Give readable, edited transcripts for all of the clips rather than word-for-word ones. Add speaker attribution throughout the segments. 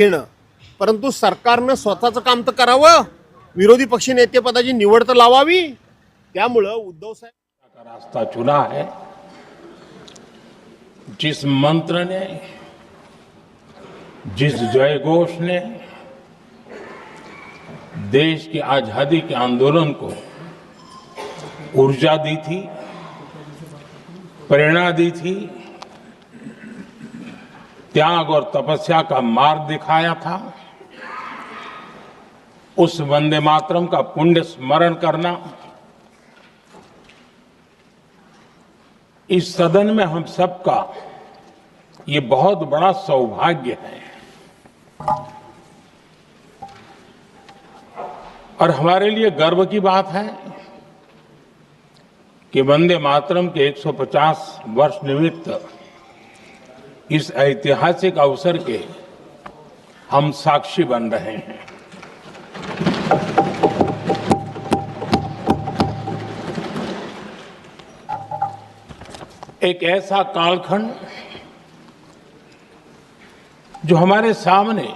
Speaker 1: घेणं, परंतु सरकारनं स्वतःचं काम तर करावं, विरोधी पक्षनेतेपदाची निवड तर लावावी. त्यामुळं उद्धव साहेब
Speaker 2: का रास्ता चुना है। जिस मंत्र ने, जिस जयघोष ने देश की आजादी के आंदोलन को ऊर्जा दी थी, प्रेरणा दी थी, त्याग और तपस्या का मार्ग दिखाया था, उस वंदे मातरम का पुण्य स्मरण करना इस सदन में हम सबका ये बहुत बड़ा सौभाग्य है। और हमारे लिए गर्व की बात है कि वंदे मातरम के 150 वर्ष निमित्त इस ऐतिहासिक अवसर के हम साक्षी बन रहे हैं। एक ऐसा कालखंड जो हमारे सामने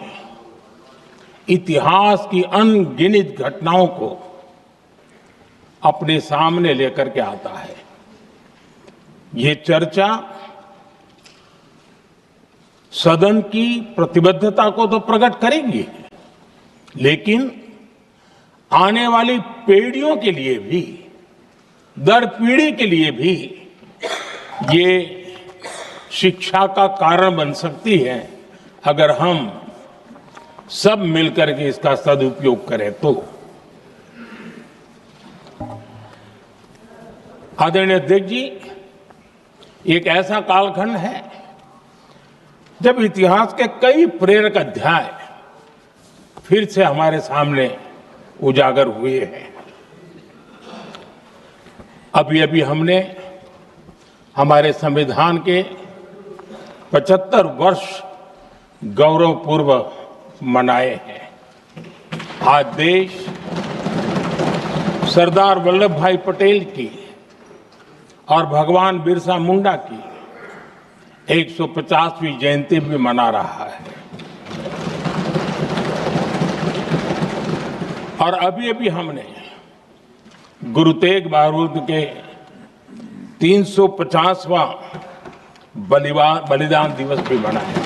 Speaker 2: इतिहास की अनगिनत घटनाओं को अपने सामने लेकर के आता है। ये चर्चा सदन की प्रतिबद्धता को तो प्रकट करेगी, लेकिन आने वाली पीढ़ियों के लिए भी, दर पीढ़ी के लिए भी ये शिक्षा का कारण बन सकती है अगर हम सब मिलकर के इसका सदुपयोग करें तो। आदरणीय अध्यक्ष जी, एक ऐसा कालखंड है जब इतिहास के कई प्रेरक अध्याय फिर से हमारे सामने उजागर हुए हैं। अभी अभी हमने हमारे संविधान के 75 वर्ष गौरवपूर्व मनाए हैं। आज देश सरदार वल्लभ भाई पटेल की और भगवान बिरसा मुंडा की 150वीं जयंती भी मना रहा है। और अभी अभी हमने गुरु तेग बहादुर के 350वां बलिदान दिवस भी मनाया।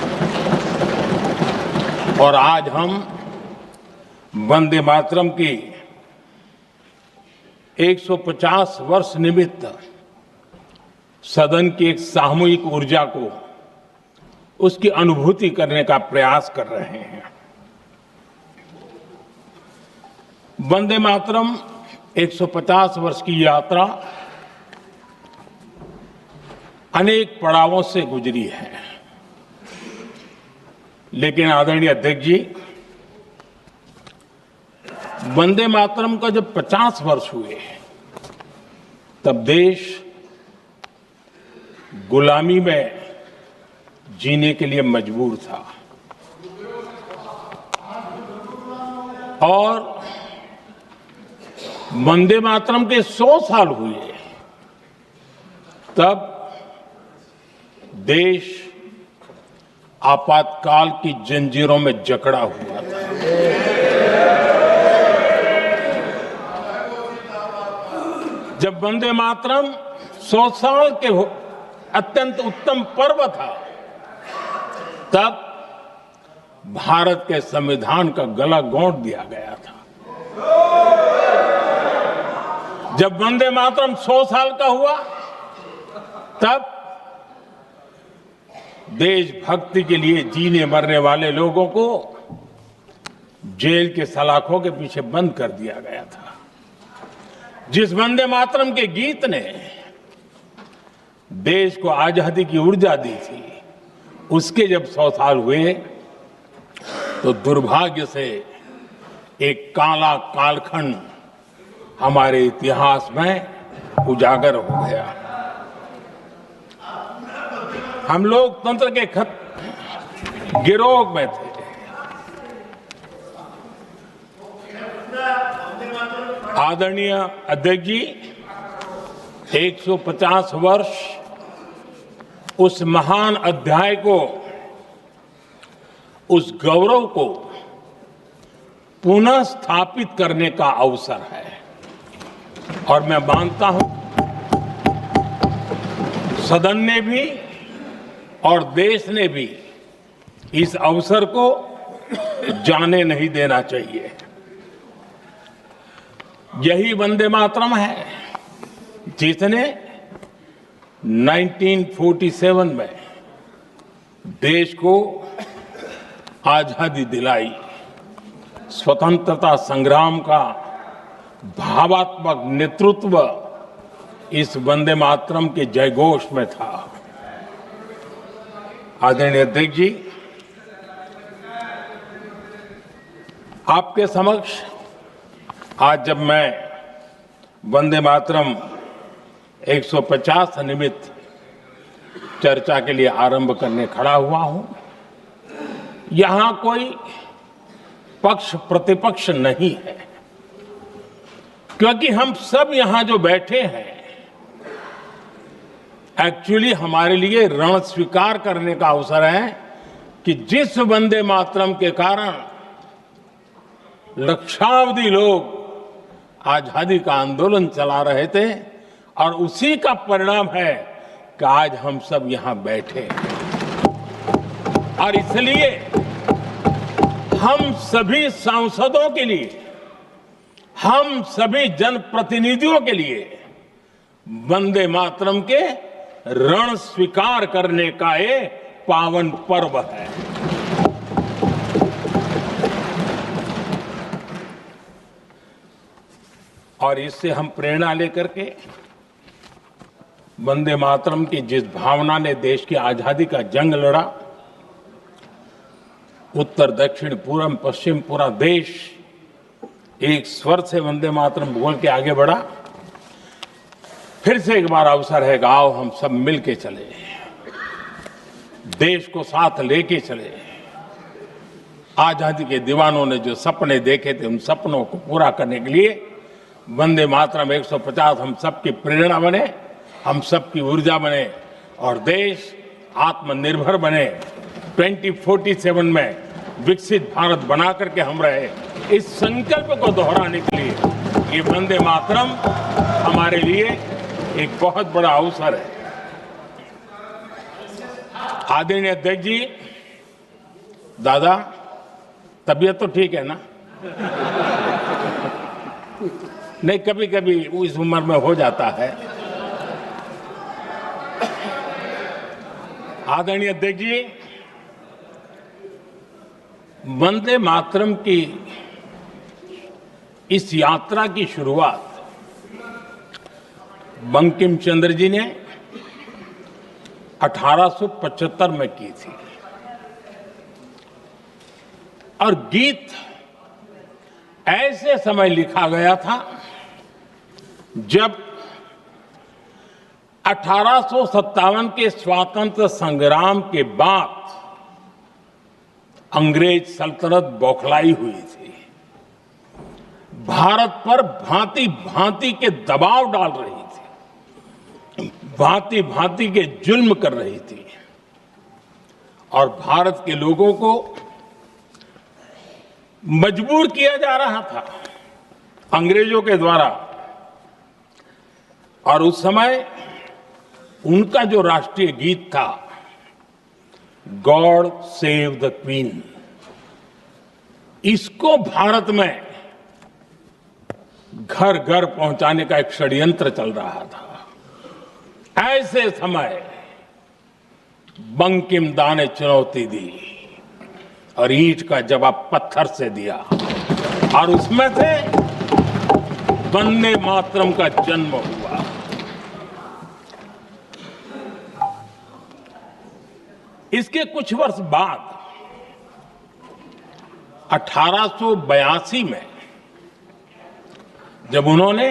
Speaker 2: और आज हम वंदे मातरम की 150 वर्ष निमित्त सदन की एक सामूहिक ऊर्जा को, उसकी अनुभूति करने का प्रयास कर रहे हैं। वंदे मातरम 150 वर्ष की यात्रा अनेक पड़ावों से गुजरी है, लेकिन आदरणीय अध्यक्ष जी, वंदे मातरम का जब 50 वर्ष हुए तब देश गुलामी में जीने के लिए मजबूर था। और वंदे मातरम के 100 साल हुए तब देश आपातकाल की जंजीरों में जकड़ा हुआ था। जब वंदे मातरम 100 साल के अत्यंत उत्तम पर्व था, तब भारत के संविधान का गला घोंट दिया गया था। जब वंदे मातरम 100 साल का हुआ, तब देशभक्ति के लिए जीने मरने वाले लोगों को जेल के सलाखों के पीछे बंद कर दिया गया था। जिस वंदे मातरम के गीत ने देश को आजादी की ऊर्जा दी थी, उसके जब 100 साल हुए तो दुर्भाग्य से एक काला कालखंड हमारे इतिहास में उजागर हो गया। हम लोकतंत्र के गिरोह में थे। आदरणीय अध्यक्ष जी, 150 वर्ष उस महान अध्याय को उस गौरव को पुनः स्थापित करने का अवसर है। और मैं मानता हूं सदन ने भी और देश ने भी इस अवसर को जाने नहीं देना चाहिए। यही वंदे मातरम है जिसने 1947 में देश को आजादी दिलाई। स्वतंत्रता संग्राम का भावात्मक नेतृत्व इस वंदे मातरम के जयघोष में था। आदरणीय अध्यक्ष जी, आपके समक्ष आज जब मैं वंदे मातरम 150 निमित्त चर्चा के लिए आरंभ करने खड़ा हुआ हूं, यहां कोई पक्ष प्रतिपक्ष नहीं है, क्योंकि हम सब यहां जो बैठे हैं एक्चुअली हमारे लिए रण स्वीकार करने का अवसर है कि जिस वंदे मातरम के कारण लक्षावधि लोग आजादी का आंदोलन चला रहे थे और उसी का परिणाम है कि आज हम सब यहां बैठे हैं। और इसलिए हम सभी सांसदों के लिए, हम सभी जनप्रतिनिधियों के लिए वंदे मातरम के रण स्वीकार करने का ये पावन पर्व है। और इससे हम प्रेरणा लेकर के वंदे मातरम की जिस भावना ने देश की आजादी का जंग लड़ा, उत्तर दक्षिण पूर्व पश्चिम पूरा देश एक स्वर से वंदे मातरम बोल के आगे बढ़ा। फिर से एक बार अवसर है, आओ हम सब मिल के चले, देश को साथ लेके चले। आजादी के दीवानों ने जो सपने देखे थे उन सपनों को पूरा करने के लिए वंदे मातरम 150 हम सबकी प्रेरणा बने, हम सबकी ऊर्जा बने और देश आत्मनिर्भर बने। 2047 में विकसित भारत बना करके हम रहे, इस संकल्प को दोहराने के लिए ये वंदे मातरम हमारे लिए एक बहुत बड़ा अवसर है। आदरणीय अध्यक्ष जी, दादा तबीयत तो ठीक है ना? नहीं, कभी कभी इस उम्र में हो जाता है। आदरणीय अध्यक्ष जी, वंदे मातरम की इस यात्रा की शुरुआत बंकिम चंद्र जी ने 1875 में की थी और गीत ऐसे समय लिखा गया था जब 1857 के स्वातंत्र संग्राम के बाद अंग्रेज सल्तनत बौखलाई हुई थी, भारत पर भांति भांति के दबाव डाल रही थी, भांति भांति के जुल्म कर रही थी और भारत के लोगों को मजबूर किया जा रहा था अंग्रेजों के द्वारा। और उस समय उनका जो राष्ट्रीय गीत था, गॉड सेव द क्वीन, इसको भारत में घर घर पहुंचाने का एक षड्यंत्र चल रहा था। ऐसे समय बंकिम दा ने चुनौती दी और ईंट का जवाब पत्थर से दिया और उसमें से वंदे मातरम का जन्म हुआ। इसके कुछ वर्ष बाद 1882 में जब उन्होंने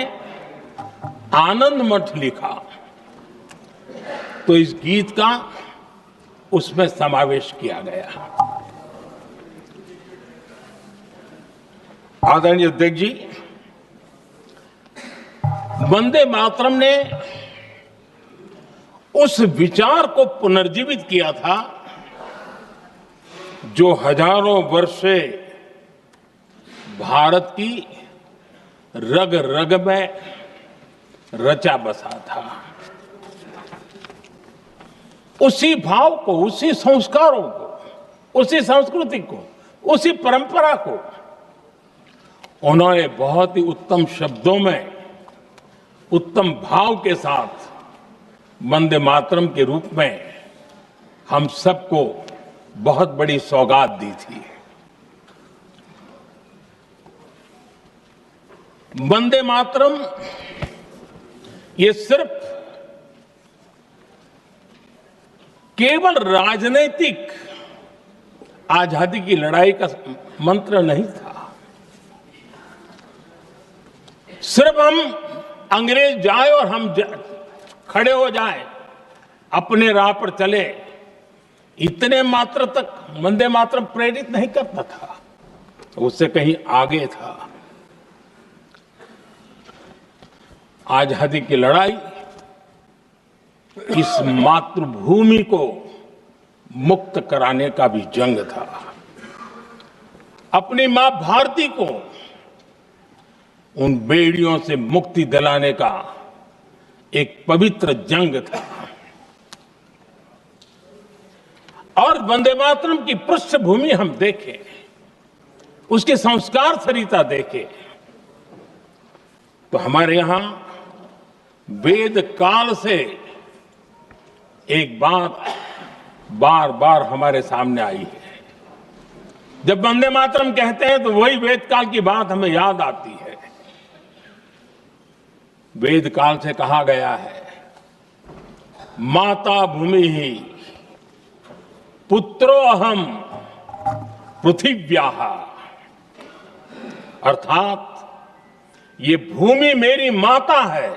Speaker 2: आनंद मठ लिखा तो इस गीत का उसमें समावेश किया गया। आदरणीय अध्यक्ष जी, वंदे मातरम ने उस विचार को पुनर्जीवित किया था जो हजारों वर्ष से भारत की रग रग में रचा बसा था, उसी भाव को, उसी संस्कारों को, उसी संस्कृति को, उसी परंपरा को उन्होंने बहुत ही उत्तम शब्दों में, उत्तम भाव के साथ वंदे मातरम के रूप में हम सबको बहुत बड़ी सौगात दी थी। वंदे मातरम ये सिर्फ केवल राजनीतिक आजादी की लड़ाई का मंत्र नहीं था। सिर्फ हम अंग्रेज जाए और हम खड़े हो जाए, अपने राह पर चले, इतने मात्र तक वंदे मातरम प्रेरित नहीं करता था, उससे कहीं आगे था। आजादी की लड़ाई इस मातृभूमि को मुक्त कराने का भी जंग था। अपनी मां भारती को उन बेड़ियों से मुक्ति दिलाने का एक पवित्र जंग था। और वंदे मातरम की पृष्ठभूमि हम देखें, उसके संस्कार सरिता देखें, तो हमारे यहां वेद काल से एक बात बार बार हमारे सामने आई है। जब वंदे मातरम कहते हैं तो वही वेद काल की बात हमें याद आती है। वेद काल से कहा गया है, माता भूमि ही पुत्रो अहम पृथिव्याः, अर्थात ये भूमि मेरी माता है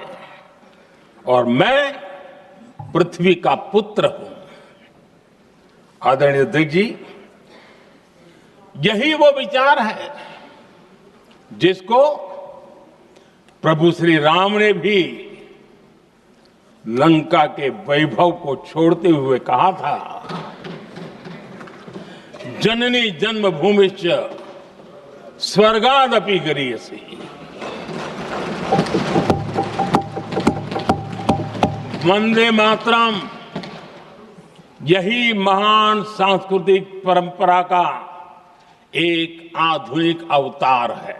Speaker 2: और मैं पृथ्वी का पुत्र हूं। आदरणीय अध्यक्ष जी, यही वो विचार है जिसको प्रभु श्री राम ने भी लंका के वैभव को छोड़ते हुए कहा था, जननी जन्मभूमिश्च स्वर्गादपि गरीयसी। वंदे मातरम यही महान सांस्कृतिक परंपरा का एक आधुनिक अवतार है।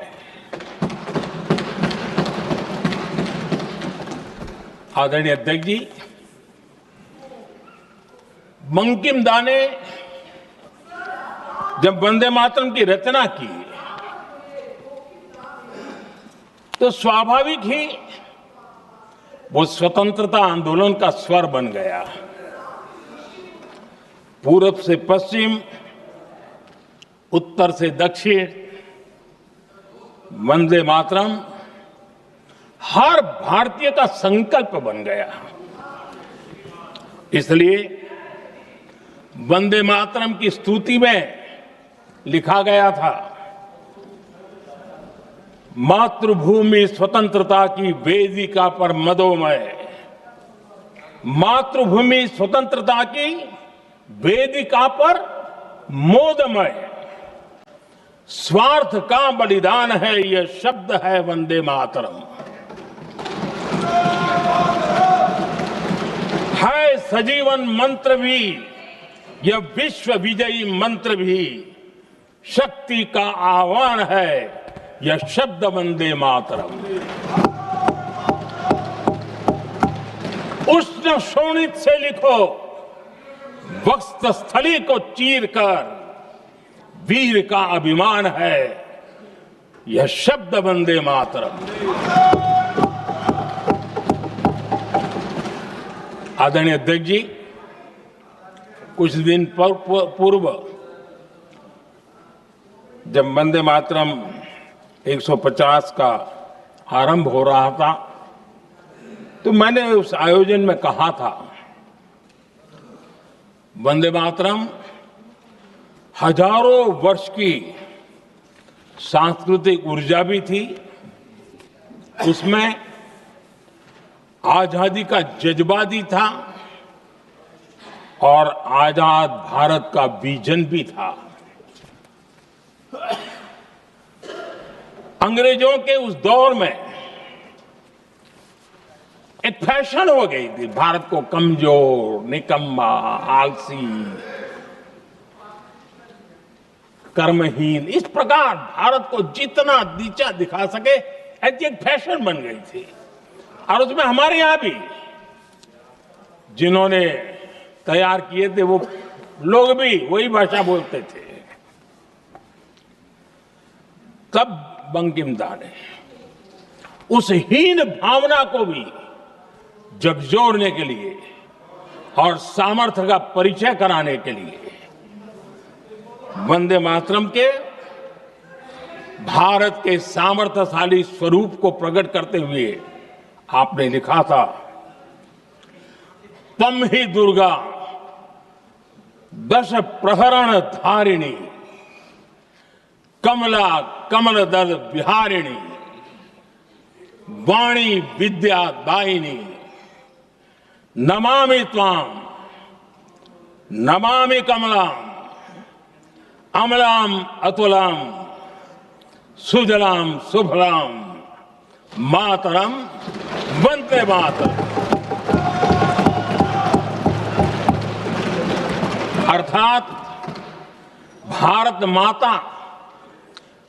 Speaker 2: आदरणीय अध्यक्ष जी, बंकिम दा ने जब वंदे मातरम की रचना की तो स्वाभाविक ही वो स्वतंत्रता आंदोलन का स्वर बन गया। पूरब से पश्चिम, उत्तर से दक्षिण, वंदे मातरम हर भारतीय का संकल्प बन गया। इसलिए वंदे मातरम की स्तुति में लिखा गया था, मातृभूमि स्वतंत्रता की वेदिका पर मदोमय, मातृभूमि स्वतंत्रता की वेदिका पर मोदमय, स्वार्थ का बलिदान है यह शब्द है वंदे मातरम। है सजीवन मंत्र भी यह विश्व विजयी मंत्र भी, शक्ति का आह्वान है यह शब्द वंदे मातरम। उष्ण शोणित से लिखो, वक्ष स्थली को चीर कर, वीर का अभिमान है यह शब्द वंदे मातरम। आदरणीय अध्यक्ष जी, कुछ दिन पूर्व जब वंदे मातरम 150 का आरंभ हो रहा था तो मैंने उस आयोजन में कहा था, वंदे मातरम हजारों वर्ष की सांस्कृतिक ऊर्जा भी थी, उसमें आजादी का जज्बा भी था और आजाद भारत का विजन भी था। अंग्रेजों के उस दौर में एक फैशन हो गई थी भारत को कमजोर, निकम्मा, आलसी, कर्महीन, इस प्रकार भारत को जितना नीचा दिखा सके ऐसी एक फैशन बन गई थी। और उसमें हमारे यहां भी जिन्होंने तैयार किए थे वो लोग भी वही भाषा बोलते थे। तब बंकिम दा ने उस हीन भावना को भी झकझोरने के लिए और सामर्थ्य का परिचय कराने के लिए वंदे मातरम के भारत के सामर्थ्यशाली स्वरूप को प्रकट करते हुए आपने लिखा था, तम ही दुर्गा दश प्रहरण धारिणी, कमला कमल दल विहारिणी, वाणी विद्या दायिनी, नमामि त्वाम नमामि कमलाम अमलाम अतुलाम सुजलाम सुफलाम मातरम वंदे मातरम। अर्थात भारत माता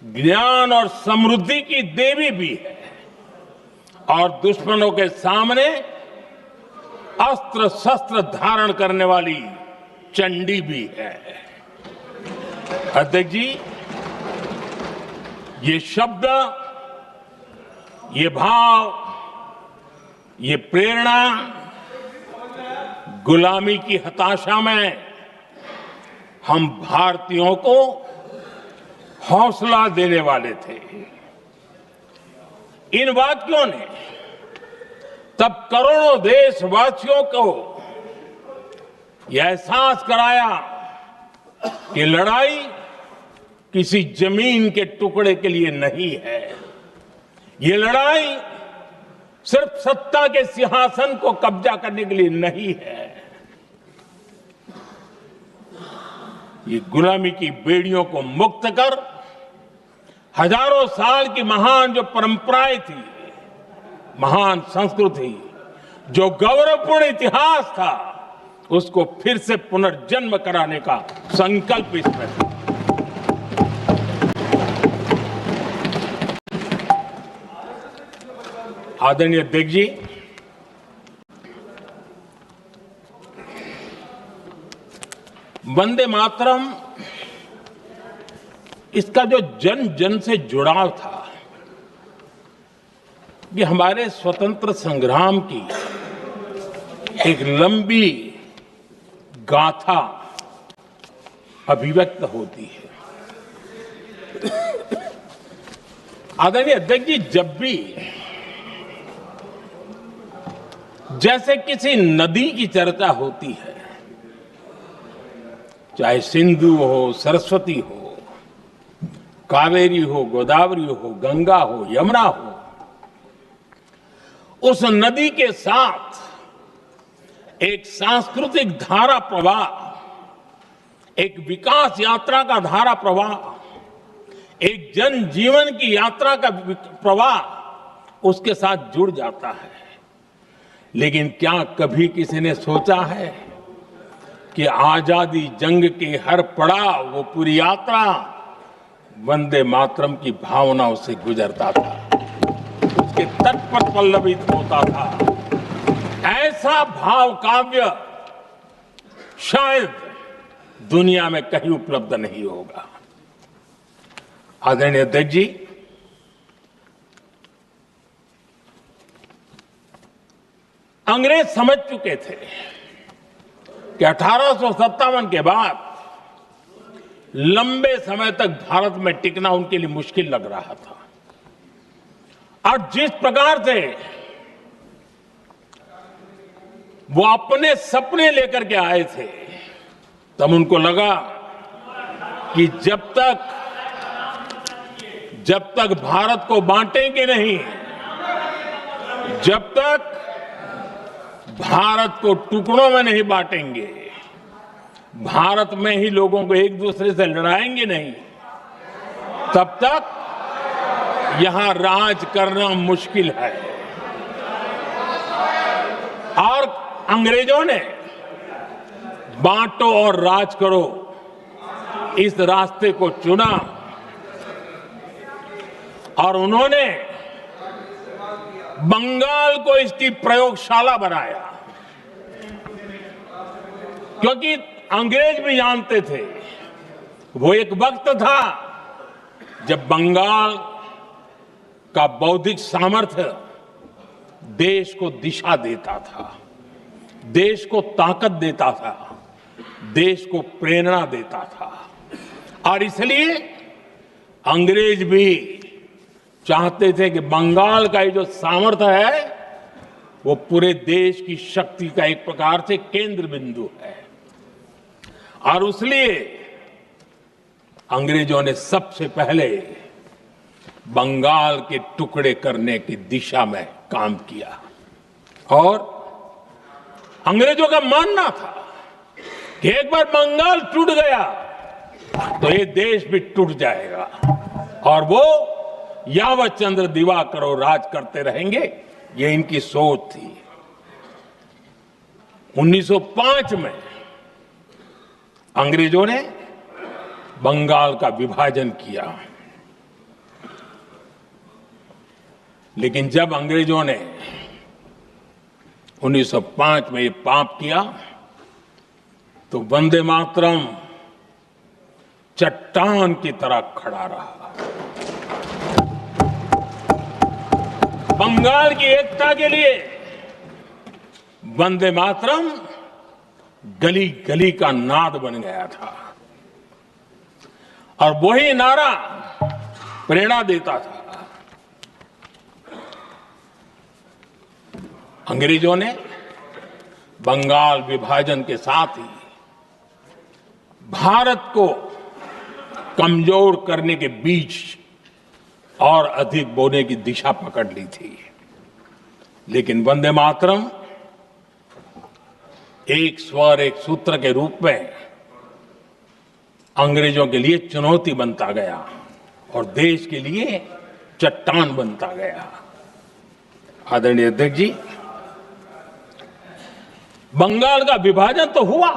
Speaker 2: ज्ञान और समृद्धि की देवी भी है और दुश्मनों के सामने अस्त्र शस्त्र धारण करने वाली चंडी भी है। अध्यक्ष जी, ये शब्द, ये भाव, ये प्रेरणा गुलामी की हताशा में हम भारतीयों को हौसला देने वाले थे। इन वाक्यों ने तब करोड़ों देशवासियों को यह एहसास कराया कि लड़ाई किसी जमीन के टुकड़े के लिए नहीं है। ये लड़ाई सिर्फ सत्ता के सिंहासन को कब्जा करने के लिए नहीं है। ये गुलामी की बेड़ियों को मुक्त कर हजारों साल की महान जो परंपराएं थी, महान संस्कृति, जो गौरवपूर्ण इतिहास था, उसको फिर से पुनर्जन्म कराने का संकल्प इसमें था। आदरणीय अध्यक्ष जी, वंदे मातरम, इसका जो जन जन से जुड़ाव था, ये हमारे स्वतंत्र संग्राम की एक लंबी गाथा अभिव्यक्त होती है। आदरणीय अध्यक्ष जी, जब भी जैसे किसी नदी की चर्चा होती है, चाहे सिंधु हो, सरस्वती हो, कावेरी हो, गोदावरी हो, गंगा हो, यमुना हो, उस नदी के साथ एक सांस्कृतिक धारा प्रवाह, एक विकास यात्रा का धारा प्रवाह, एक जन जीवन की यात्रा का प्रवाह उसके साथ जुड़ जाता है। लेकिन क्या कभी किसी ने सोचा है कि आजादी जंग के हर पड़ाव, वो पूरी यात्रा वंदे मातरम की भावनाओं से गुजरता था, उसके तट पर पल्लवित होता था। ऐसा भाव काव्य शायद दुनिया में कहीं उपलब्ध नहीं होगा। आदरणीय अध्यक्ष जी, अंग्रेज समझ चुके थे कि 1857 के बाद लंबे समय तक भारत में टिकना उनके लिए मुश्किल लग रहा था। और जिस प्रकार से वो अपने सपने लेकर के आए थे, तब उनको लगा कि जब तक भारत को बांटेंगे नहीं, जब तक भारत को टुकड़ों में नहीं बांटेंगे, भारत में ही लोगों को एक दूसरे से लड़ाएंगे नहीं, तब तक यहां राज करना मुश्किल है और अंग्रेजों ने बांटो और राज करो इस रास्ते को चुना और उन्होंने बंगाल को इसकी प्रयोगशाला बनाया, क्योंकि अंग्रेज भी जानते थे वो एक वक्त था जब बंगाल का बौद्धिक सामर्थ्य देश को दिशा देता था, देश को ताकत देता था, देश को प्रेरणा देता था। और इसलिए अंग्रेज भी चाहते थे कि बंगाल का ये जो सामर्थ्य है वो पूरे देश की शक्ति का एक प्रकार से केंद्र बिंदु है। और इसलिए अंग्रेजों ने सबसे पहले बंगाल के टुकड़े करने की दिशा में काम किया और अंग्रेजों का मानना था कि एक बार बंगाल टूट गया तो ये देश भी टूट जाएगा और वो यावत चंद्र दिवाकरो राज करते रहेंगे, ये इनकी सोच थी। 1905 में अंग्रेजों ने बंगाल का विभाजन किया, लेकिन जब अंग्रेजों ने 1905 में ये पाप किया तो वंदे मातरम चट्टान की तरह खड़ा रहा। बंगाल की एकता के लिए वंदे मातरम गली गली का नाद बन गया था और वही नारा प्रेरणा देता था। अंग्रेजों ने बंगाल विभाजन के साथ ही भारत को कमजोर करने के बीच और अधिक बोने की दिशा पकड़ ली थी, लेकिन वंदे मातरम एक स्वर एक सूत्र के रूप में अंग्रेजों के लिए चुनौती बनता गया और देश के लिए चट्टान बनता गया। आदरणीय अध्यक्ष जी, बंगाल का विभाजन तो हुआ,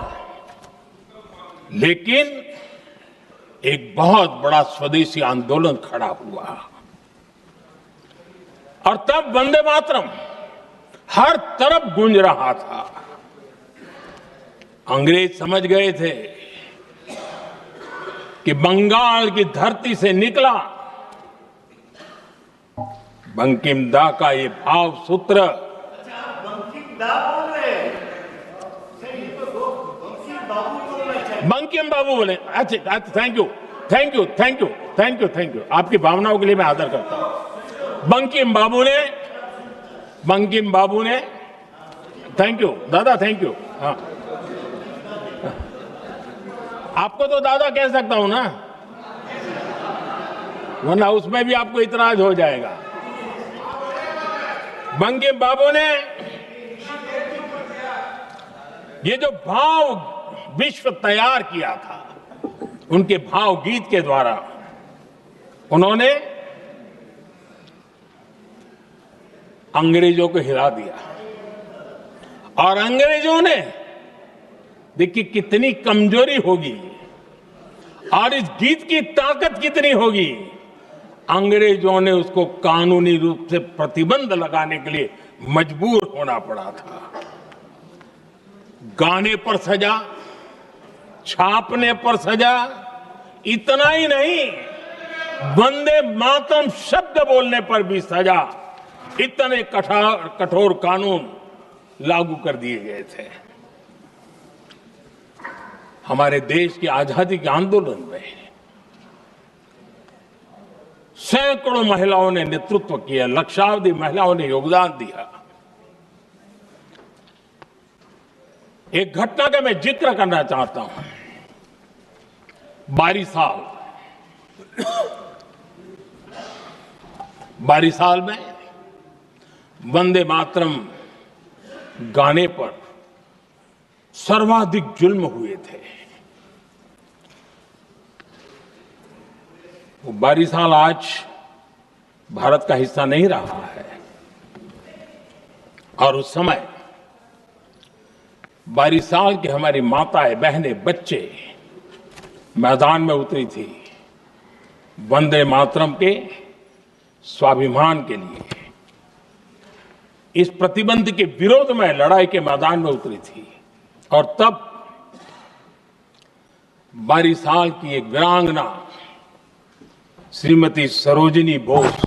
Speaker 2: लेकिन एक बहुत बड़ा स्वदेशी आंदोलन खड़ा हुआ और तब वंदे मातरम हर तरफ गूंज रहा था। अंग्रेज समझ गए थे कि बंगाल की धरती से निकला बंकिम दा का ये भाव सूत्र बंकिम बाबू बोले। अच्छा, thank you thank you thank you thank you thank you, आपकी भावनाओं के लिए मैं आदर करता हूं। बंकिम बाबू ने थैंक यू दादा, थैंक यू। हाँ, आपको तो दादा कह सकता हूं ना, वरना उसमें भी आपको इतराज हो जाएगा। बंकिम बाबू ने ये जो भाव विश्व तैयार किया था, उनके भाव गीत के द्वारा उन्होंने अंग्रेजों को हिला दिया और अंग्रेजों ने देखिए कितनी कमजोरी होगी और इस गीत की ताकत कितनी होगी। अंग्रेजों ने उसको कानूनी रूप से प्रतिबंध लगाने के लिए मजबूर होना पड़ा था। गाने पर सजा, छापने पर सजा, इतना ही नहीं, वंदे मातरम शब्द बोलने पर भी सजा। इतने कठोर कानून लागू कर दिए गए थे। हमारे देश की आजादी के आंदोलन में सैकड़ों महिलाओं ने नेतृत्व किया, लक्षावधि महिलाओं ने योगदान दिया। एक घटना का मैं जिक्र करना चाहता हूं। 22 साल में वंदे मातरम गाने पर सर्वाधिक जुल्म हुए थे। वो 22 साल आज भारत का हिस्सा नहीं रहा है। और उस समय 22 साल की हमारी माताएं, बहनें, बच्चे मैदान में उतरी थी वंदे मातरम के स्वाभिमान के लिए। इस प्रतिबंध के विरोध में लड़ाई के मैदान में उतरी थी। और तब 22 साल की एक वीरांगना श्रीमती सरोजिनी बोस,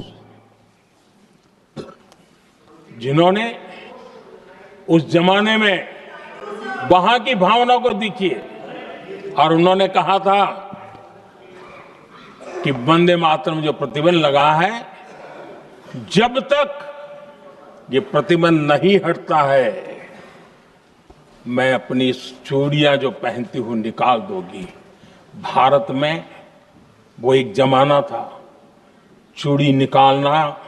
Speaker 2: जिन्होंने उस जमाने में वहां की भावना को देखिए और उन्होंने कहा था कि वंदे मातरम जो प्रतिबंध लगा है, जब तक ये प्रतिबंध नहीं हटता है मैं अपनी चूड़ियां जो पहनती हूं निकाल दूंगी। भारत में वो एक जमाना था, चूड़ी निकालना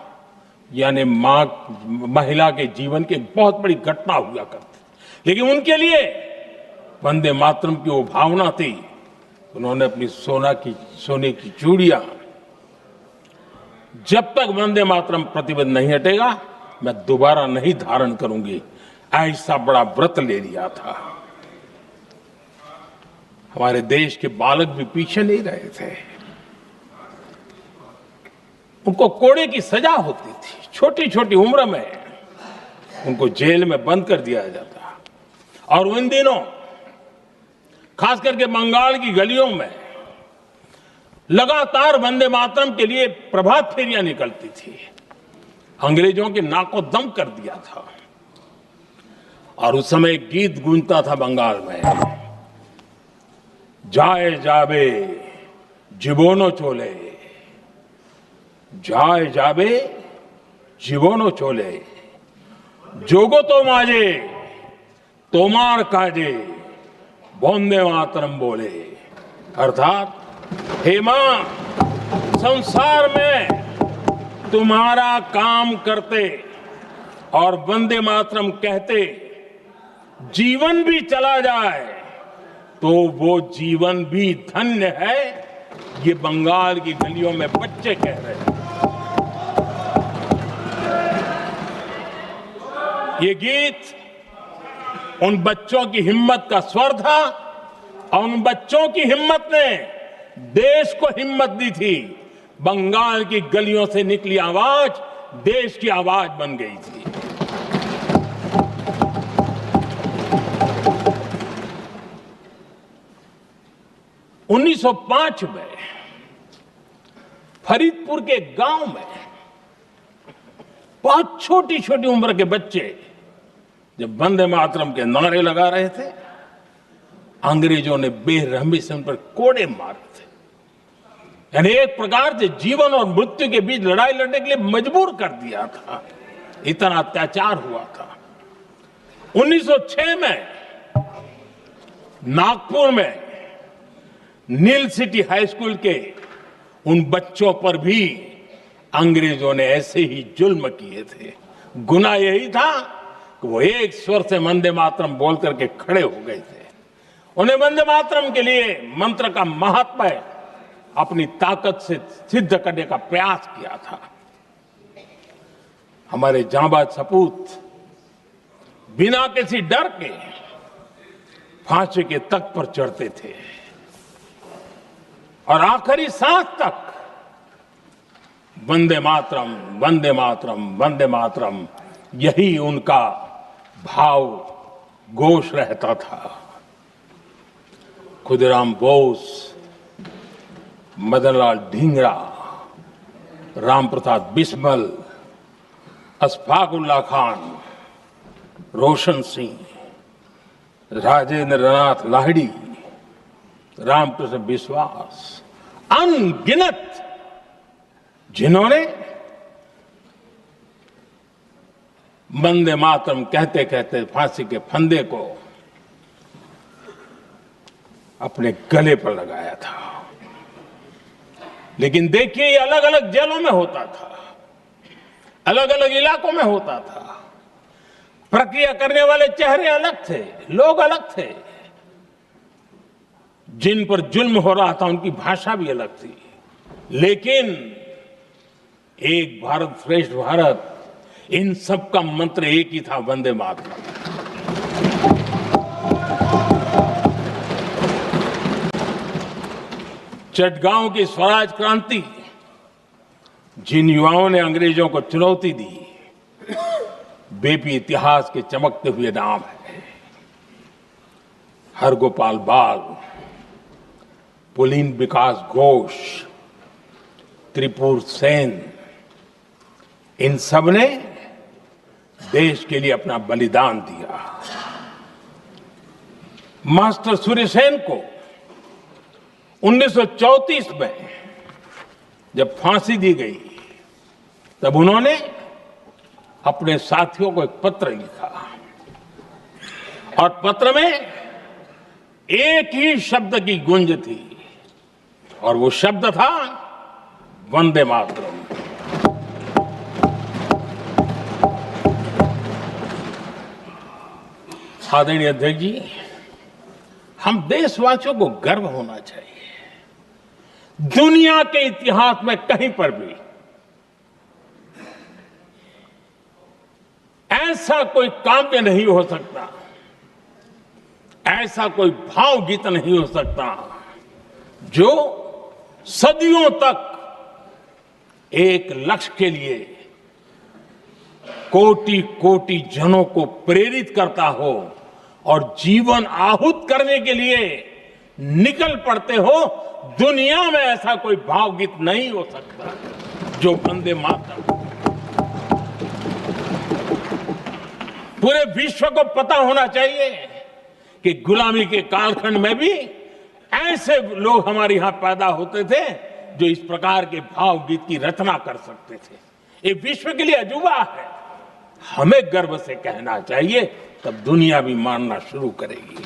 Speaker 2: यानी महिला के जीवन की एक बहुत बड़ी घटना हुआ करती। लेकिन उनके लिए वंदे मातरम की वो भावना थी, उन्होंने अपनी सोने की चूड़ियां, जब तक वंदे मातरम प्रतिबंध नहीं हटेगा मैं दोबारा नहीं धारण करूंगी, ऐसा बड़ा व्रत ले लिया था। हमारे देश के बालक भी पीछे नहीं रहे थे। उनको कोड़े की सजा होती थी, छोटी छोटी उम्र में उनको जेल में बंद कर दिया जाता। और उन दिनों खास करके बंगाल की गलियों में लगातार वंदे मातरम के लिए प्रभात फेरियां निकलती थी। अंग्रेजों के नाको दम कर दिया था। और उस समय एक गीत गूंजता था बंगाल में, जाए जाबे जीवनो चोले, जाए जाबे जीवनो चोले, जोगो तो माजे तोमार काजे वंदे मातरम बोले। अर्थात हे मां, संसार में तुम्हारा काम करते और वंदे मातरम कहते जीवन भी चला जाए तो वो जीवन भी धन्य है। ये बंगाल की गलियों में बच्चे कह रहे हैं। ये गीत उन बच्चों की हिम्मत का स्वर था और उन बच्चों की हिम्मत ने देश को हिम्मत दी थी। बंगाल की गलियों से निकली आवाज देश की आवाज बन गई थी। उन्नीस 1905 में फरीदपुर के गांव में बहुत छोटी छोटी उम्र के बच्चे जब वंदे मातरम के नारे लगा रहे थे, अंग्रेजों ने बेरहमी से उन पर कोड़े मारे थे। यानी एक प्रकार से जीवन और मृत्यु के बीच लड़ाई लड़ने के लिए मजबूर कर दिया था। इतना अत्याचार हुआ था। 1906 में नागपुर में नील सिटी हाई स्कूल के उन बच्चों पर भी अंग्रेजों ने ऐसे ही जुल्म किए थे। गुनाह यही था कि वो एक स्वर से वंदे मातरम बोल करके खड़े हो गए थे। उन्हें वंदे मातरम के लिए मंत्र का महात्म्य अपनी ताकत से सिद्ध करने का प्रयास किया था। हमारे जांबाज सपूत बिना किसी डर के फांसी के तख्त पर चढ़ते थे और आखिरी सांस तक वंदे मातरम, वंदे मातरम, वंदे मातरम, यही उनका भाव घोष रहता था। खुदीराम बोस, मदनलाल ढींगरा, राम प्रसाद बिस्मल, अशफाक उल्लाह खान, रोशन सिंह, राजेंद्र नाथ लाहिड़ी, रामकृष्ण विश्वास, अनगिनत जिन्होंने वंदे मातरम कहते कहते फांसी के फंदे को अपने गले पर लगाया था। लेकिन देखिए, ये अलग अलग जेलों में होता था, अलग अलग इलाकों में होता था। प्रक्रिया करने वाले चेहरे अलग थे, लोग अलग थे। जिन पर जुल्म हो रहा था उनकी भाषा भी अलग थी। लेकिन एक भारत श्रेष्ठ भारत, इन सब का मंत्र एक ही था, वंदे मातरम। चटगांव की स्वराज क्रांति, जिन युवाओं ने अंग्रेजों को चुनौती दी, वे भी इतिहास के चमकते हुए नाम है। हरगोपाल बाल, पुलिन विकास घोष, त्रिपुर सेन, इन सब ने देश के लिए अपना बलिदान दिया। मास्टर सूर्यसेन को 1934 में जब फांसी दी गई, तब उन्होंने अपने साथियों को एक पत्र लिखा और पत्र में एक ही शब्द की गूंज थी और वो शब्द था वंदे मातरम। आदरणीय अध्यक्ष जी, हम देशवासियों को गर्व होना चाहिए। दुनिया के इतिहास में कहीं पर भी ऐसा कोई काव्य नहीं हो सकता, ऐसा कोई भावगीत नहीं हो सकता जो सदियों तक एक लक्ष्य के लिए कोटि कोटि जनों को प्रेरित करता हो और जीवन आहूत करने के लिए निकल पड़ते हो। दुनिया में ऐसा कोई भावगीत नहीं हो सकता जो वंदे मातरम। पूरे विश्व को पता होना चाहिए कि गुलामी के कालखंड में भी ऐसे लोग हमारे यहां पैदा होते थे जो इस प्रकार के भावगीत की रचना कर सकते थे। ये विश्व के लिए अजूबा है, हमें गर्व से कहना चाहिए, तब दुनिया भी मानना शुरू करेगी।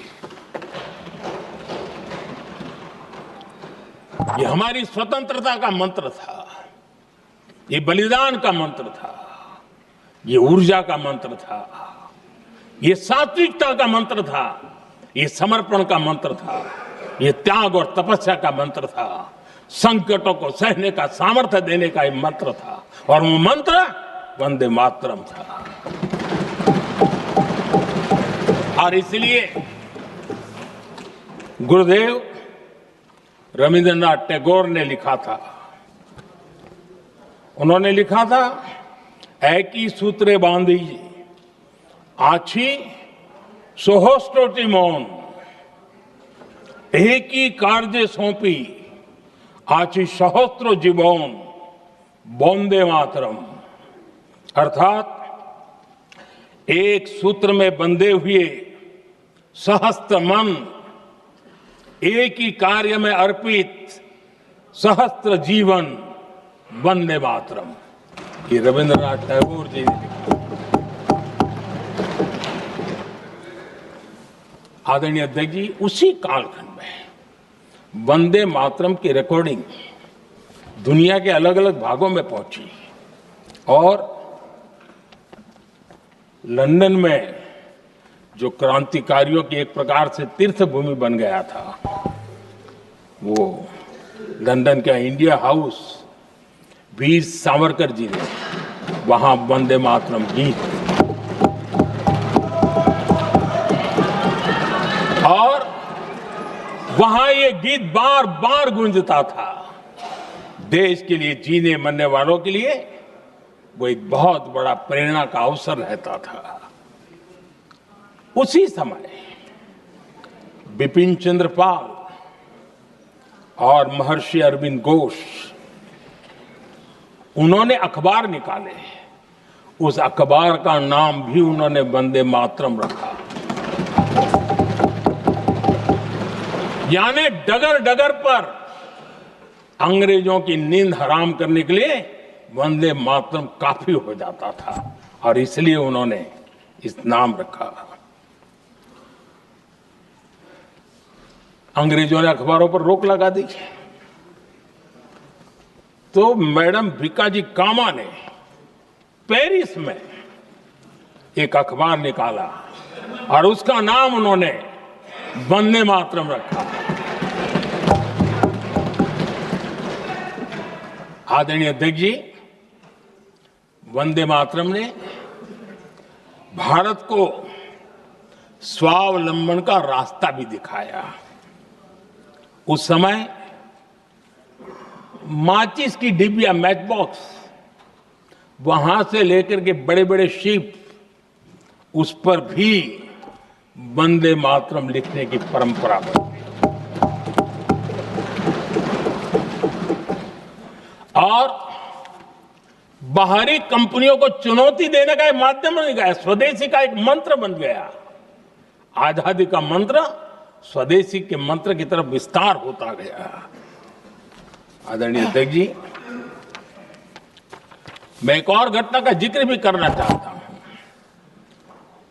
Speaker 2: ये हमारी स्वतंत्रता का मंत्र था, ये बलिदान का मंत्र था, ये ऊर्जा का मंत्र था, ये सात्विकता का मंत्र था, ये समर्पण का मंत्र था, ये त्याग और तपस्या का मंत्र था, संकटों को सहने का सामर्थ्य देने का ये मंत्र था, और वो मंत्र वंदे मातरम था। और इसलिए गुरुदेव रविंद्रनाथ टैगोर ने लिखा था, उन्होंने लिखा था, एकी सूत्रे बांधी आछी सोहोस्टोटी मौन, एक ही कार्य सौंपी आछी सहस्त्र जीवन, वंदे मातरम। अर्थात एक सूत्र में बंधे हुए सहस्त्र मन, एक ही कार्य में अर्पित सहस्त्र जीवन, वंदे मातरम। ये रविंद्रनाथ टैगोर जी ने लिखा। आदरणीय अध्यक्ष जी, उसी कालखंड में वंदे मातरम की रिकॉर्डिंग दुनिया के अलग अलग भागों में पहुंची और लंदन में जो क्रांतिकारियों की एक प्रकार से तीर्थ भूमि बन गया था, वो लंदन का इंडिया हाउस, वीर सावरकर जी ने वहां वंदे मातरम गीत और वहां ये गीत बार बार गूंजता था। देश के लिए जीने मरने वालों के लिए वो एक बहुत बड़ा प्रेरणा का अवसर रहता था। उसी समय बिपिन चंद्र पाल और महर्षि अरविंद घोष, उन्होंने अखबार निकाले, उस अखबार का नाम भी उन्होंने वंदे मातरम रखा। यानी डगर डगर पर अंग्रेजों की नींद हराम करने के लिए वंदे मातरम काफी हो जाता था और इसलिए उन्होंने इस नाम रखा। अंग्रेजों ने अखबारों पर रोक लगा दी तो मैडम भिकाजी कामा ने पेरिस में एक अखबार निकाला और उसका नाम उन्होंने वंदे मातरम रखा। आदरणीय अध्यक्ष जी, वंदे मातरम ने भारत को स्वावलंबन का रास्ता भी दिखाया। उस समय माचिस की डिबिया, मैच बॉक्स, वहां से लेकर के बड़े बड़े शिप, उस पर भी वंदे मातरम लिखने की परंपरा बनी और बाहरी कंपनियों को चुनौती देने का एक माध्यम बन गया, स्वदेशी का एक मंत्र बन गया। आजादी का मंत्र स्वदेशी के मंत्र की तरफ विस्तार होता गया। आदरणीय अध्यक्ष जी, मैं एक और घटना का जिक्र भी करना चाहता हूं।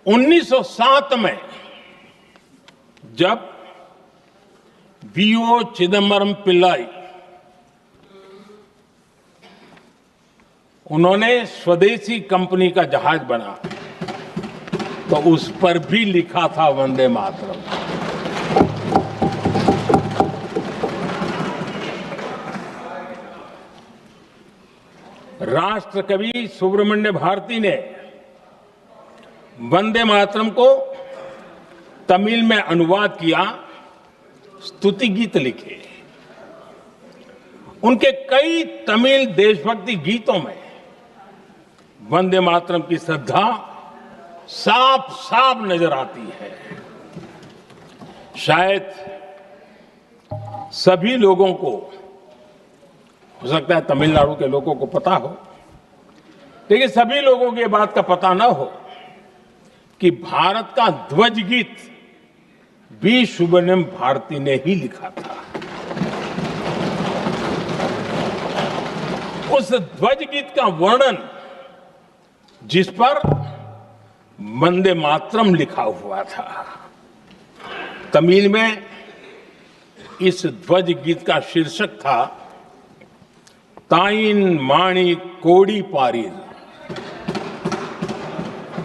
Speaker 2: 1907 में जब वीओ चिदम्बरम पिल्लाई उन्होंने स्वदेशी कंपनी का जहाज बना तो उस पर भी लिखा था वंदे मातरम। राष्ट्र कवि सुब्रमण्य भारती ने वंदे मातरम को तमिल में अनुवाद किया, स्तुति गीत लिखे। उनके कई तमिल देशभक्ति गीतों में वंदे मातरम की श्रद्धा साफ साफ नजर आती है। शायद सभी लोगों को, हो सकता है तमिलनाडु के लोगों को पता हो, लेकिन सभी लोगों को ये बात का पता ना हो कि भारत का ध्वज गीत भी सुब्रमण्यम भारती ने ही लिखा था। उस ध्वज गीत का वर्णन, जिस पर वंदे मातरम लिखा हुआ था, तमिल में इस ध्वज गीत का शीर्षक था ताइन माणी कोडी पारीर,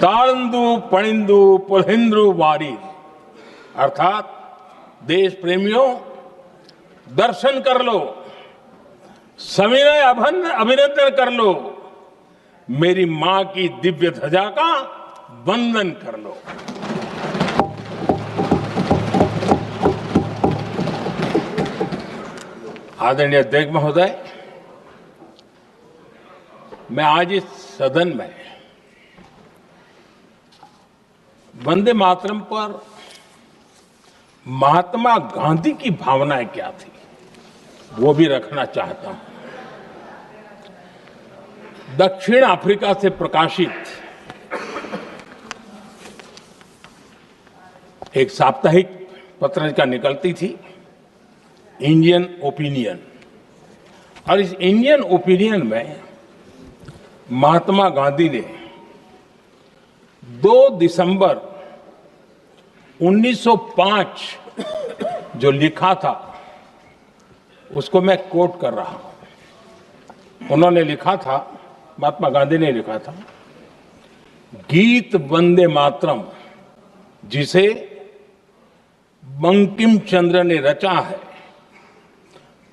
Speaker 2: तालंदु पणिंदु पुलहिंद्रु वारीर। अर्थात देश प्रेमियों, दर्शन कर लो, सविनय अभिनंदन कर लो, मेरी मां की दिव्य ध्वजा का वंदन कर लो। आदरणीय अध्यक्ष महोदय, मैं आज इस सदन में वंदे मातरम पर महात्मा गांधी की भावनाएं क्या थी वो भी रखना चाहता हूं। दक्षिण अफ्रीका से प्रकाशित एक साप्ताहिक पत्रिका निकलती थी, इंडियन ओपिनियन, और इस इंडियन ओपिनियन में महात्मा गांधी ने 2 दिसंबर 1905 जो लिखा था उसको मैं कोट कर रहा हूं। उन्होंने लिखा था, महात्मा गांधी ने लिखा था, गीत वंदे मातरम जिसे बंकिम चंद्र ने रचा है,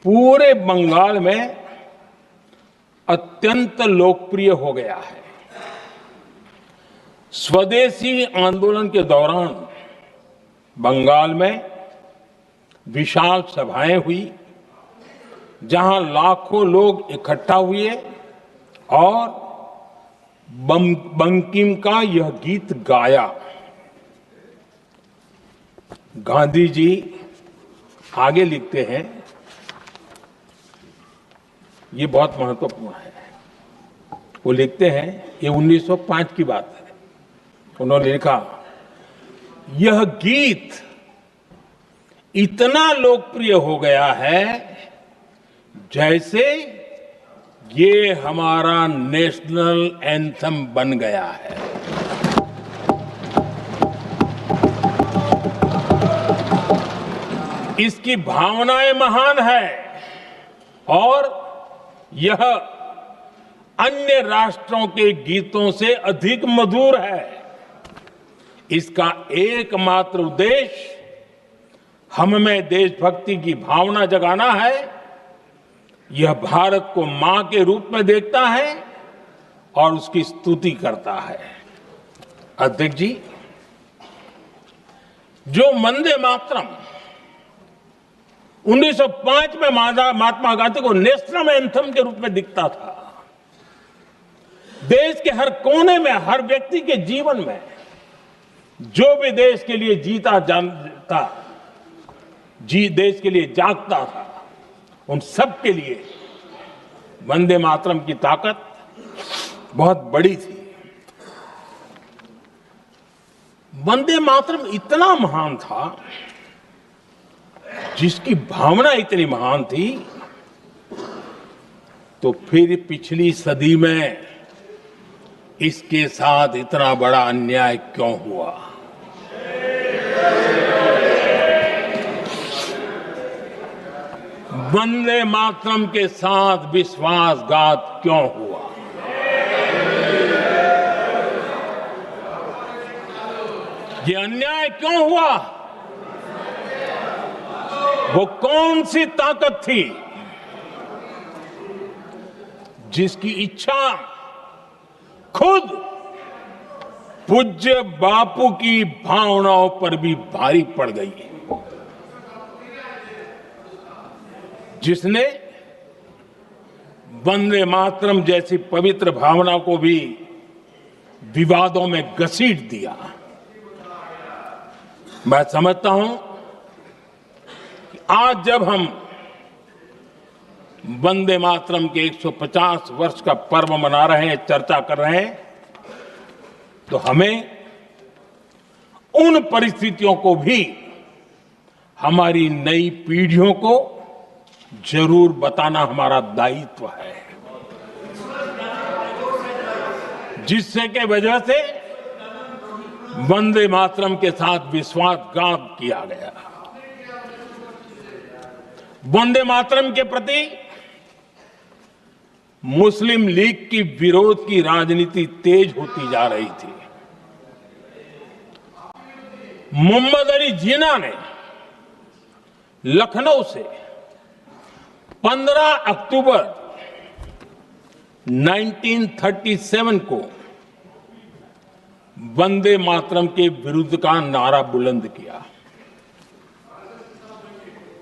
Speaker 2: पूरे बंगाल में अत्यंत लोकप्रिय हो गया है। स्वदेशी आंदोलन के दौरान बंगाल में विशाल सभाएं हुई, जहां लाखों लोग इकट्ठा हुए और बंकिम का यह गीत गाया। गांधी जी आगे लिखते हैं, ये बहुत महत्वपूर्ण है। वो लिखते हैं, ये 1905 की बात है। उन्होंने लिखा, यह गीत इतना लोकप्रिय हो गया है जैसे ये हमारा नेशनल एंथम बन गया है। इसकी भावनाएं महान है और यह अन्य राष्ट्रों के गीतों से अधिक मधुर है। इसका एकमात्र उद्देश्य हम में देशभक्ति की भावना जगाना है। यह भारत को मां के रूप में देखता है और उसकी स्तुति करता है। अध्यक्ष जी, जो वंदे मातरम 1905 में महात्मा गांधी को नेशनल एंथम के रूप में दिखता था, देश के हर कोने में, हर व्यक्ति के जीवन में जो भी देश के लिए जीता जानता, देश के लिए जागता था, उन सब के लिए वंदे मातरम की ताकत बहुत बड़ी थी। वंदे मातरम इतना महान था, जिसकी भावना इतनी महान थी, तो फिर पिछली सदी में इसके साथ इतना बड़ा अन्याय क्यों हुआ? वंदे मातरम के साथ विश्वासघात क्यों हुआ? ये अन्याय क्यों हुआ? वो कौन सी ताकत थी जिसकी इच्छा खुद पूज्य बापू की भावनाओं पर भी भारी पड़ गई, जिसने वंदे मातरम जैसी पवित्र भावना को भी विवादों में घसीट दिया? मैं समझता हूं कि आज जब हम वंदे मातरम के 150 वर्ष का पर्व मना रहे हैं, चर्चा कर रहे हैं, तो हमें उन परिस्थितियों को भी हमारी नई पीढ़ियों को जरूर बताना हमारा दायित्व है, जिससे के वजह से वंदे मातरम के साथ विश्वासघात किया गया। वंदे मातरम के प्रति मुस्लिम लीग की विरोध की राजनीति तेज होती जा रही थी। मोहम्मद अली जिन्ना ने लखनऊ से 15 अक्टूबर 1937 को वंदे मातरम के विरुद्ध का नारा बुलंद किया।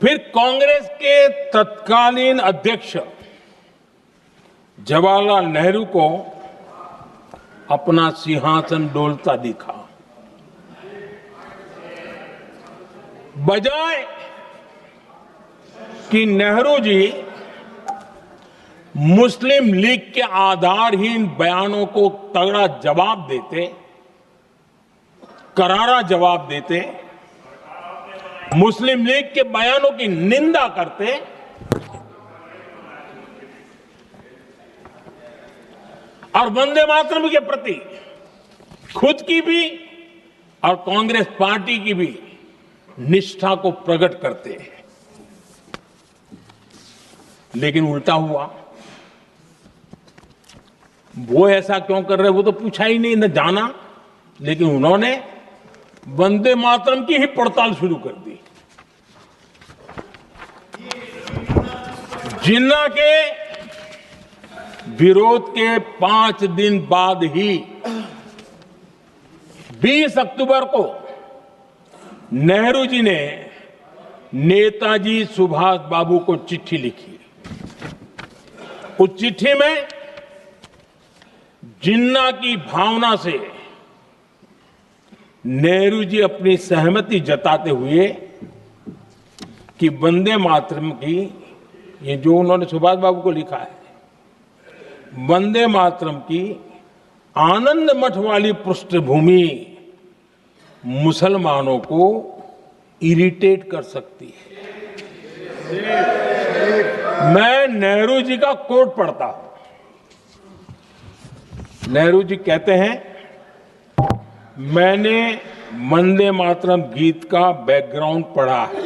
Speaker 2: फिर कांग्रेस के तत्कालीन अध्यक्ष जवाहरलाल नेहरू को अपना सिंहासन डोलता दिखा। बजाय कि नेहरू जी मुस्लिम लीग के आधारहीन बयानों को तगड़ा जवाब देते, करारा जवाब देते, मुस्लिम लीग के बयानों की निंदा करते, और वंदे मातरम के प्रति खुद की भी और कांग्रेस पार्टी की भी निष्ठा को प्रकट करते हैं। लेकिन उल्टा हुआ। वो ऐसा क्यों कर रहे, वो तो पूछा ही नहीं, न जाना, लेकिन उन्होंने वंदे मातरम की ही पड़ताल शुरू कर दी। जिन्ना के विरोध के 5 दिन बाद ही 20 अक्टूबर को नेहरू जी ने नेताजी सुभाष बाबू को चिट्ठी लिखी। उस चिट्ठी में जिन्ना की भावना से नेहरू जी अपनी सहमति जताते हुए कि वंदे मातरम की, ये जो उन्होंने सुभाष बाबू को लिखा है, वंदे मातरम की आनंद मठ वाली पृष्ठभूमि मुसलमानों को इरिटेट कर सकती है। मैं नेहरू जी का कोट पढ़ता हूं। नेहरू जी कहते हैं, मैंने वंदे मातरम गीत का बैकग्राउंड पढ़ा है।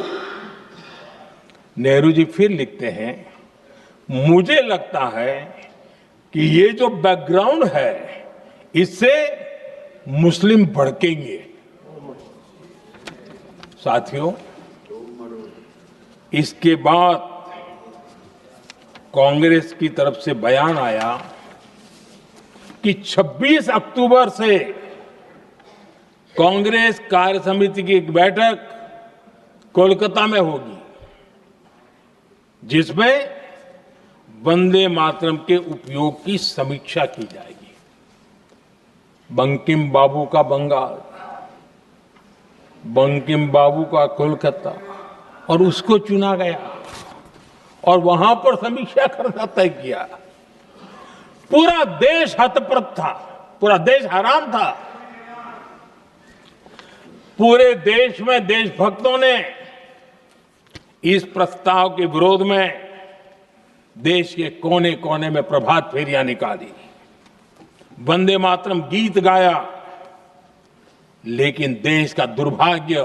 Speaker 2: नेहरू जी फिर लिखते हैं, मुझे लगता है कि ये जो बैकग्राउंड है इससे मुस्लिम भड़केंगे। साथियों, इसके बाद कांग्रेस की तरफ से बयान आया कि 26 अक्टूबर से कांग्रेस कार्य समिति की एक बैठक कोलकाता में होगी, जिसमें वंदे मातरम के उपयोग की समीक्षा की जाएगी। बंकिम बाबू का बंगाल, बंकिम बाबू का कोलकाता, और उसको चुना गया और वहां पर समीक्षा करना तय किया। पूरा देश हतप्रभ था, पूरा देश हैरान था। पूरे देश में देशभक्तों ने इस प्रस्ताव के विरोध में देश के कोने कोने में प्रभात फेरियां निकाली, वंदे मातरम गीत गाया। लेकिन देश का दुर्भाग्य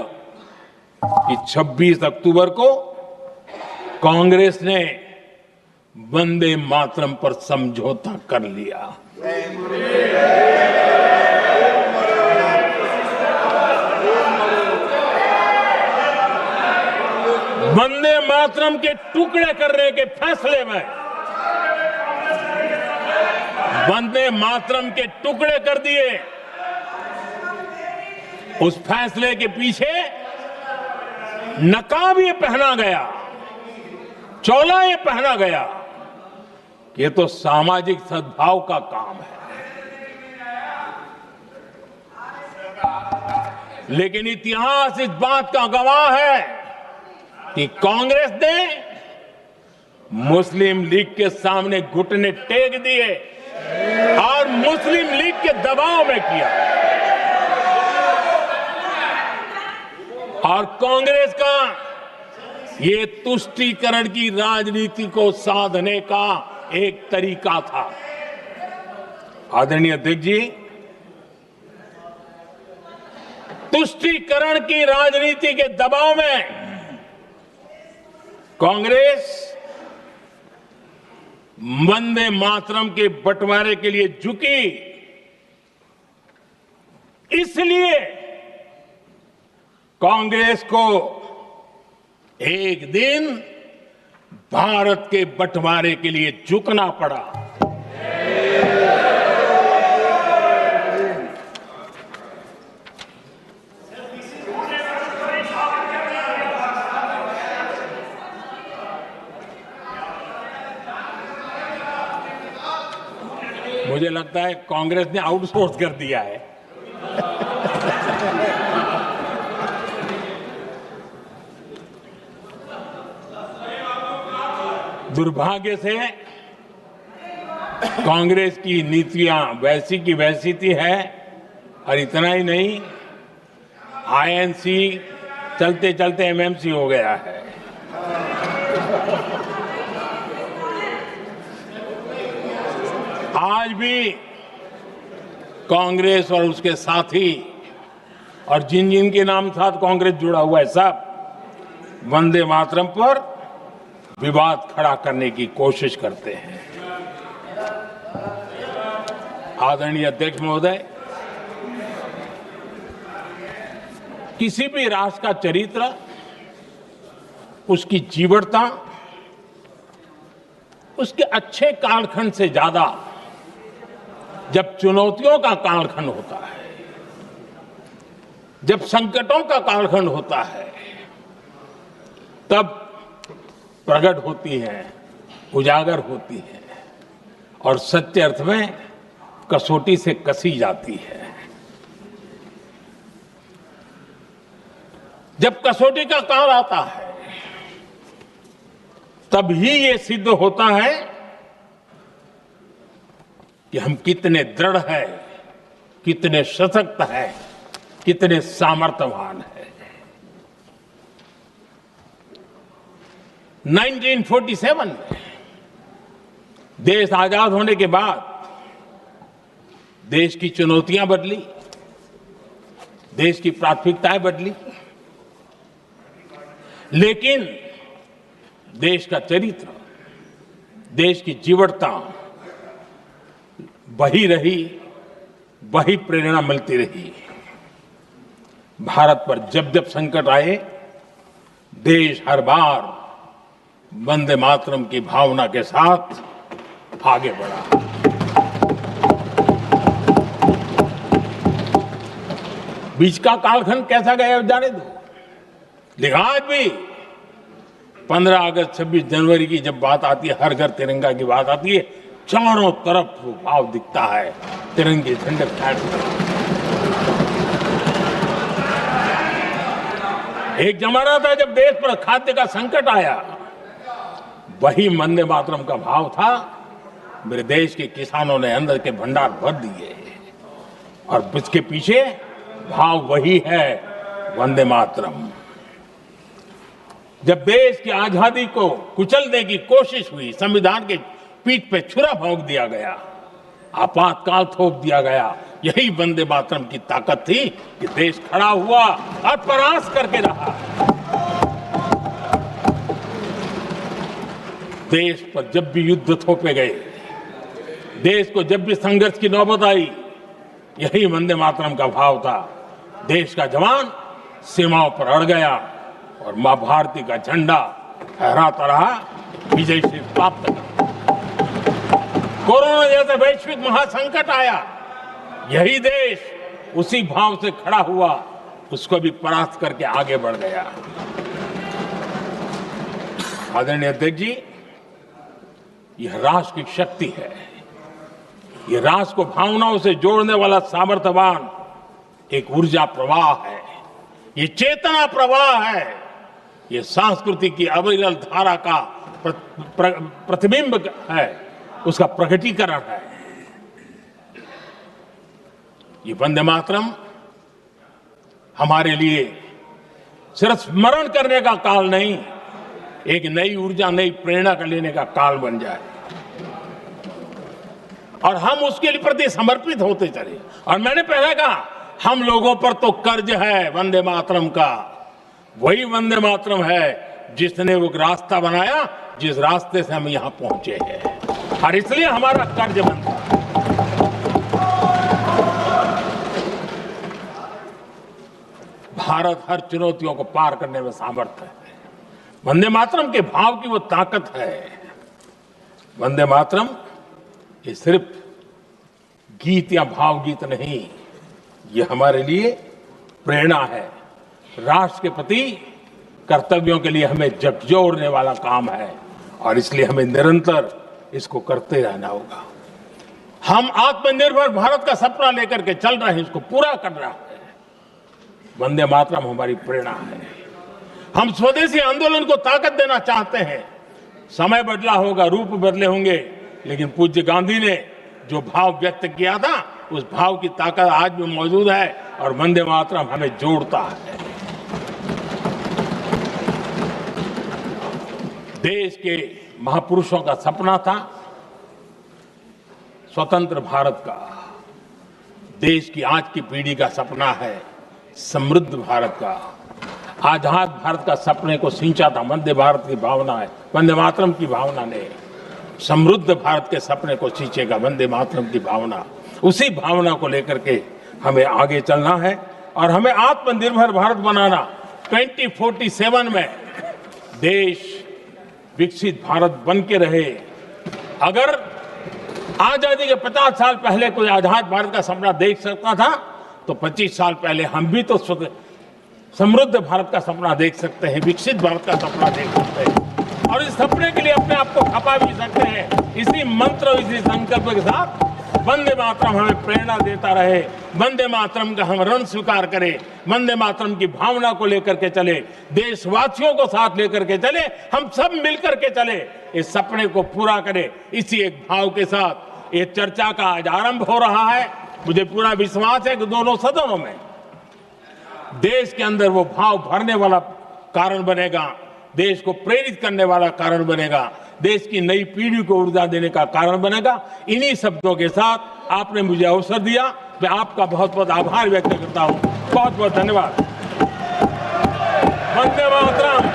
Speaker 2: कि 26 अक्टूबर को कांग्रेस ने वंदे मातरम पर समझौता कर लिया। वंदे मातरम के टुकड़े करने के फैसले में वंदे मातरम के टुकड़े कर दिए। उस फैसले के पीछे नकाब ये पहना गया, चोला ये पहना गया। ये तो सामाजिक सद्भाव का काम है। लेकिन इतिहास इस बात का गवाह है कि कांग्रेस ने मुस्लिम लीग के सामने घुटने टेक दिए और मुस्लिम लीग के दबाव में किया। और कांग्रेस का ये तुष्टीकरण की राजनीति को साधने का एक तरीका था। आदरणीय अध्यक्ष जी, तुष्टीकरण की राजनीति के दबाव में कांग्रेस वंदे मातरम के बंटवारे के लिए झुकी। इसलिए कांग्रेस को एक दिन भारत के बंटवारे के लिए झुकना पड़ा। मुझे लगता है कांग्रेस ने आउटसोर्स कर दिया है। दुर्भाग्य से कांग्रेस की नीतियां वैसी की वैसी थी है। और इतना ही नहीं, आईएनसी चलते चलते एमएमसी हो गया है। आज भी कांग्रेस और उसके साथी और जिन जिन के नाम साथ कांग्रेस जुड़ा हुआ है, सब वंदे मातरम पर विवाद खड़ा करने की कोशिश करते हैं। आदरणीय अध्यक्ष महोदय, किसी भी राष्ट्र का चरित्र, उसकी जीवटता, उसके अच्छे कालखंड से ज्यादा जब चुनौतियों का कालखंड होता है, जब संकटों का कालखंड होता है, तब प्रकट होती है, उजागर होती है और सच्चे अर्थ में कसौटी से कसी जाती है। जब कसौटी का काल आता है, तब ही ये सिद्ध होता है कि हम कितने दृढ़ हैं, कितने सशक्त हैं, कितने सामर्थ्यवान हैं। 1947 में देश आजाद होने के बाद देश की चुनौतियां बदली, देश की प्राथमिकताएं बदली, लेकिन देश का चरित्र, देश की जीवटता वही रही, वही प्रेरणा मिलती रही। भारत पर जब जब संकट आए, देश हर बार वंदे मातरम की भावना के साथ आगे बढ़ा। बीच का कालखंड कैसा गया जाने दो, लेकिन आज भी 15 अगस्त 26 जनवरी की जब बात आती है, हर घर तिरंगा की बात आती है, चारों तरफ वो भाव दिखता है, तिरंगे झंडे फहराते। एक जमाना था जब देश पर खाद्य का संकट आया, वही वंदे मातरम का भाव था। मेरे देश के किसानों ने अंदर के भंडार भर दिए और इसके पीछे भाव वही है, वंदे मातरम। जब देश की आजादी को कुचलने की कोशिश हुई, संविधान के पीठ पे छुरा भोंक दिया गया, आपातकाल थोप दिया गया, यही वंदे मातरम की ताकत थी कि देश खड़ा हुआ और परास्त करके रहा। देश पर जब भी युद्ध थोपे गए, देश को जब भी संघर्ष की नौबत आई, यही वंदे मातरम का भाव था। देश का जवान सीमाओं पर अड़ गया और मां भारती का झंडा फहराता रहा, विजय से प्राप्त कर। कोरोना जैसे वैश्विक महासंकट आया, यही देश उसी भाव से खड़ा हुआ, उसको भी परास्त करके आगे बढ़ गया। आदरणीय अध्यक्ष जी, यह राष्ट्र की शक्ति है, यह राष्ट्र को भावनाओं से जोड़ने वाला सामर्थ्यवान एक ऊर्जा प्रवाह है, ये चेतना प्रवाह है, ये संस्कृति की अविरल धारा का प्रतिबिंब है, उसका प्रकटीकरण है। ये वंदे मातरम हमारे लिए सिर्फ स्मरण करने का काल नहीं, एक नई ऊर्जा, नई प्रेरणा का लेने का काल बन जाए और हम उसके लिए प्रति समर्पित होते चले। और मैंने पहले कहा, हम लोगों पर तो कर्ज है वंदे मातरम का, वही वंदे मातरम है जिसने वो रास्ता बनाया, जिस रास्ते से हम यहां पहुंचे हैं, और इसलिए हमारा कर्ज बनता है। भारत हर चुनौतियों को पार करने में सामर्थ है। वंदे मातरम के भाव की वो ताकत है। वंदे मातरम ये सिर्फ गीत या भावगीत नहीं, ये हमारे लिए प्रेरणा है। राष्ट्र के प्रति कर्तव्यों के लिए हमें झकझोरने वाला काम है और इसलिए हमें निरंतर इसको करते रहना होगा। हम आत्मनिर्भर भारत का सपना लेकर के चल रहे हैं, इसको पूरा कर रहा है। वंदे मातरम हमारी प्रेरणा है। हम स्वदेशी आंदोलन को ताकत देना चाहते हैं। समय बदला होगा, रूप बदले होंगे, लेकिन पूज्य गांधी ने जो भाव व्यक्त किया था, उस भाव की ताकत आज भी मौजूद है और वंदे मातरम हमें जोड़ता है। देश के महापुरुषों का सपना था स्वतंत्र भारत का। देश की आज की पीढ़ी का सपना है समृद्ध भारत का। आजाद भारत का सपने को सिंचा था वंदे भारत की भावना है, वंदे मातरम की भावना ने। समृद्ध भारत के सपने को सिंचेगा वंदे मातरम की भावना। उसी भावना को लेकर के हमें आगे चलना है और हमें आत्मनिर्भर भारत बनाना। 2047 में देश विकसित भारत बन के रहे। अगर आजादी के 50 साल पहले कोई आजाद भारत का सपना देख सकता था, तो 25 साल पहले हम भी तो समृद्ध भारत का सपना देख सकते हैं, विकसित भारत का सपना देख सकते हैं और इस सपने के लिए अपने आप को खपा भी सकते हैं। इसी मंत्र, इसी संकल्प के साथ वंदे मातरम हमें प्रेरणा देता रहे। वंदे मातरम का हम ऋण स्वीकार करें, वंदे मातरम की भावना को लेकर के चले, देशवासियों को साथ लेकर के चले, हम सब मिलकर के चले, इस सपने को पूरा करें। इसी एक भाव के साथ ये चर्चा का आज आरंभ हो रहा है। मुझे पूरा विश्वास है कि दोनों सदनों में देश के अंदर वो भाव भरने वाला कारण बनेगा, देश को प्रेरित करने वाला कारण बनेगा, देश की नई पीढ़ी को ऊर्जा देने का कारण बनेगा। इन्हीं शब्दों के साथ आपने मुझे अवसर दिया, मैं आपका बहुत बहुत आभार व्यक्त करता हूं। बहुत बहुत धन्यवाद। वंदे मातरम,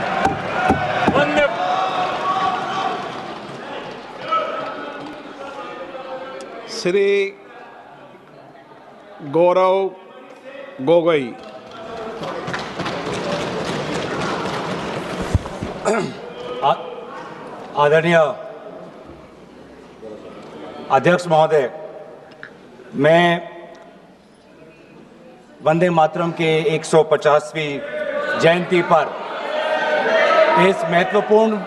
Speaker 2: वंदे।
Speaker 3: श्री गौरव गोगोई।
Speaker 4: आदरणीय अध्यक्ष महोदय, मैं वंदे मातरम के 150वीं जयंती पर इस महत्वपूर्ण